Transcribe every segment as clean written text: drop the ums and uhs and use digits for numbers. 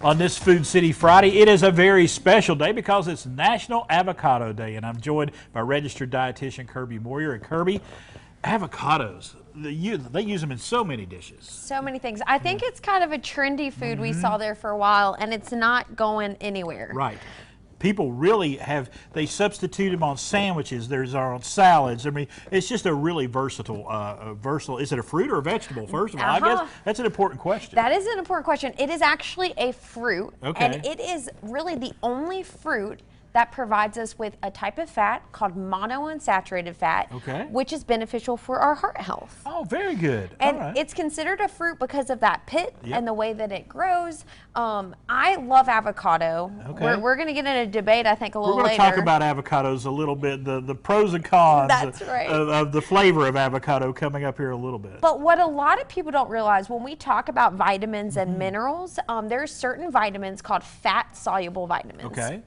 on this Food City Friday. It is a very special day because it's National Avocado Day, and I'm joined by registered dietitian Kirby Moir. And Kirby, avocados, they use them in so many dishes. So many things. I think it's kind of a trendy food we saw there for a while, and it's not going anywhere. Right. People really they substitute them on sandwiches. There's on salads. I mean, it's just a really versatile. Is it a fruit or a vegetable? First of all, I guess that's an important question. That is an important question. It is actually a fruit, okay, and it is really the only fruit that provides us with a type of fat called monounsaturated fat, okay, which is beneficial for our heart health. Oh, very good. And all right, it's considered a fruit because of that pit and the way that it grows. I love avocado. Okay. We're going to get in a debate, I think, a little later. We're going to talk about avocados a little bit, the pros and cons That's right. of the flavor of avocado coming up here a little bit. But what a lot of people don't realize when we talk about vitamins and minerals, there's certain vitamins called fat-soluble vitamins. Okay.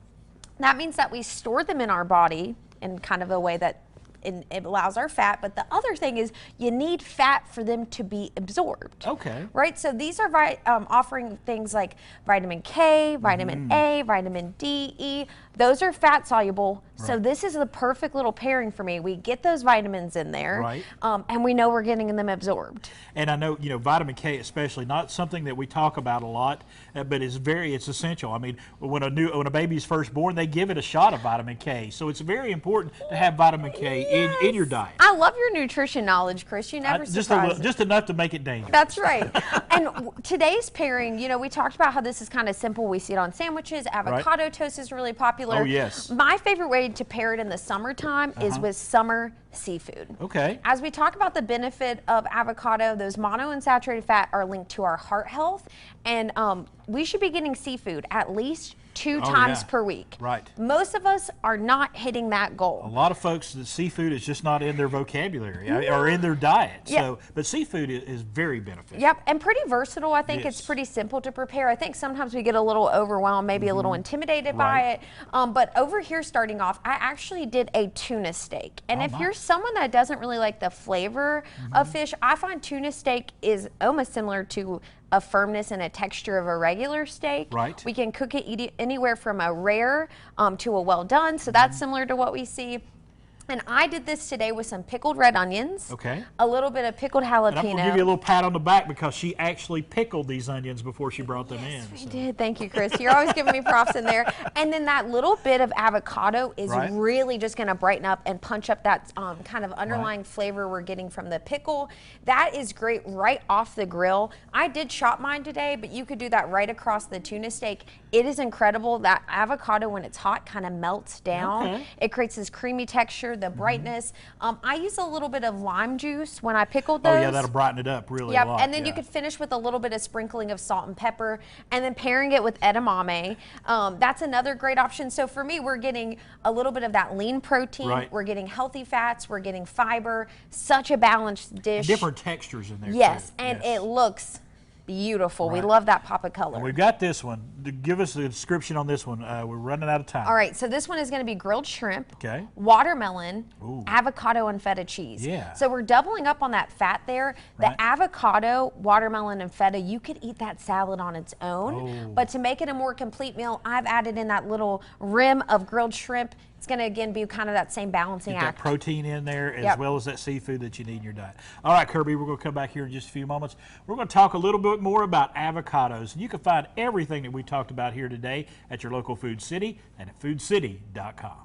That means that we store them in our body in kind of a way that it allows our fat, but the other thing is you need fat for them to be absorbed. Okay. Right? So these are offering things like vitamin K, vitamin A, vitamin D, E. Those are fat soluble. Right. So this is the perfect little pairing for me. We get those vitamins in there, right, and we know we're getting them absorbed. And I know, vitamin K especially, not something that we talk about a lot, but it's essential. I mean, when a baby's first born, they give it a shot of vitamin K. So it's very important to have vitamin K in your diet. I love your nutrition knowledge, Chris. You never surprise me. Just enough to make it dangerous. That's right. And today's pairing, we talked about how this is kind of simple. We see it on sandwiches. Avocado toast is really popular. Oh, yes. My favorite way to pair it in the summertime is with summer seafood. Okay. As we talk about the benefit of avocado, those monounsaturated fat are linked to our heart health, and we should be getting seafood at least 2 times per week. Right. Most of us are not hitting that goal. A lot of folks, the seafood is just not in their vocabulary or in their diet. Yeah. So, but seafood is very beneficial. Yep, and pretty versatile. I think Yes. It's pretty simple to prepare. I think sometimes we get a little overwhelmed, maybe a little intimidated by it. But over here, starting off, I actually did a tuna steak. And if you're someone that doesn't really like the flavor of fish, I find tuna steak is almost similar to a firmness and a texture of a regular steak. Right. We can cook it, eat it anywhere from a rare to a well done. So that's similar to what we see. And I did this today with some pickled red onions, okay, a little bit of pickled jalapeno. And I'm going to give you a little pat on the back because she actually pickled these onions before she brought them in. We did. Thank you, Chris. You're always giving me props in there. And then that little bit of avocado is really just going to brighten up and punch up that kind of underlying flavor we're getting from the pickle. That is great right off the grill. I did chop mine today, but you could do that right across the tuna steak. It is incredible. That avocado, when it's hot, kind of melts down. Okay. It creates this creamy texture, the brightness. I use a little bit of lime juice when I pickled those. Oh, yeah, that'll brighten it up really a lot. And then you could finish with a little bit of sprinkling of salt and pepper, and then pairing it with edamame. That's another great option. So for me, we're getting a little bit of that lean protein. We're getting healthy fats. We're getting fiber. Such a balanced dish. Different textures in there, yes, too. And it looks beautiful. We love that pop of color. And we've got this one. Give us a description on this one. We're running out of time. All right, so this one is going to be grilled shrimp, okay, watermelon, avocado, and feta cheese. Yeah. So we're doubling up on that fat there. The avocado, watermelon, and feta, you could eat that salad on its own. But to make it a more complete meal, I've added in that little rim of grilled shrimp. It's going to, again, be kind of that same balancing act. That protein in there as well as that seafood that you need in your diet. All right, Kirby, we're going to come back here in just a few moments. We're going to talk a little bit more about avocados. And you can find everything that we talked about here today at your local Food City and at foodcity.com.